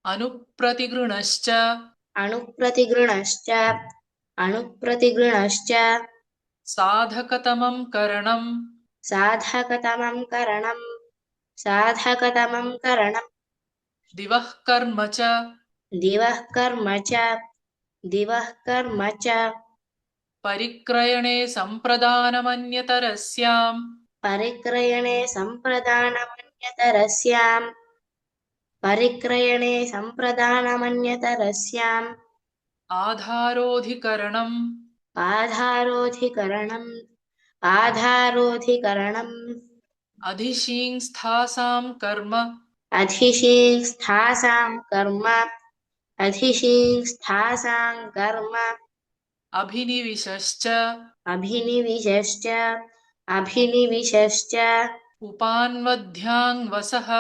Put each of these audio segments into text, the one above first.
अनुप्रतिगृणश्च अणुप्रतिगृणश्च अणुप्रतिगृणश्च साधकतमं करणम् साधकतमं करणं साधकतमं करणं दिवः कर्म च दिवः कर्म च दिवः कर्म च परिक्रयणे सम्प्रदानमन्यतरस्याम् परिक्रयणे सम्प्रदानमन्यतरस्याम् परिक्रयणे सम्प्रदानमन्यतरस्याम् आधारोऽधिकरणम् आधारोऽधिकरणम् आधारोऽधिकरणम् अधिशींस्थासां कर्म अधिशींस्थासां कर्म अधिशींस्थासां कर्म अभिनिविशश्च अभिनिविशश्च अभिनिविशश्च उपान्वद्ध्याङ्वसः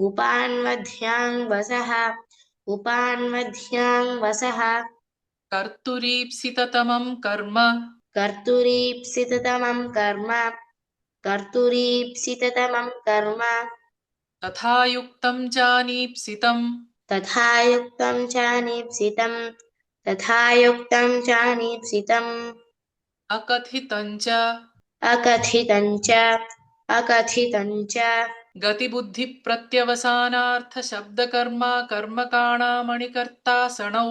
उपान्मध्याङ् वसः कर्तुरीप्सिततमं कर्म कर्तुरीप्सिततमं कर्म कर्तुरीप्सिततमं कर्म तथा युक्तं चानीप्सितम् तथा युक्तं चानीप्सितम् तथा युक्तं चानीप्सितम् अकथितं च अकथितं च अकथितं च गतिबुद्धिप्रत्यवसानार्थशब्दकर्मा कर्मकाणामणिकर्तासणौ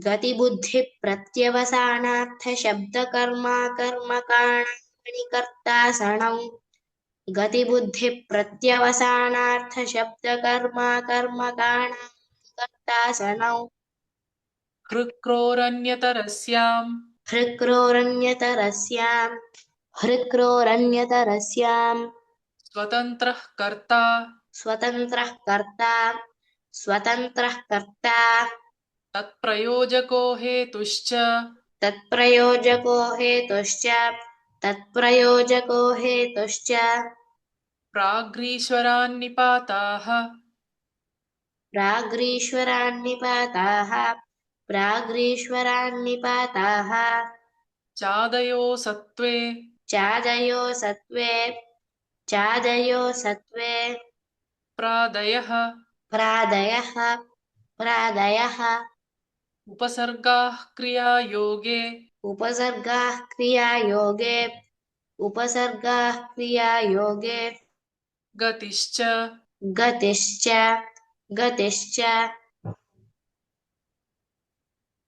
गतिबुद्धिप्रत्यवसानार्थशब्दकर्मा कर्मकाण्डमणिकर्तासणौ गतिबुद्धिप्रत्यवसानार्थशब्दकर्मा कर्मकाण्डमणिकर्तासणौ हृक्रोरन्यतरस्याम् हृक्रोरन्यतरस्याम् हृक्रोरन्यतरस्याम् स्वतन्त्रः कर्ता स्वतन्त्रः कर्ता स्वतन्त्रः कर्ता तत्प्रयोजको हेतुश्च तत्प्रयोजको हेतुश्च तत्प्रयोजको हेतुश्च प्राग्रीश्वरान्निपाताः प्राग्रीश्वरान्निपाताः प्राग्रीश्वरान्निपाताः चादयो सत्त्वे चादयो सत्त्वे चादयो सत्त्वे प्रादयः प्रादयः प्रादयः उपसर्गाः क्रियायोगे उपसर्गाः क्रियायोगे उपसर्गाः क्रियायोगे गतिश्च गतिश्च गतिश्च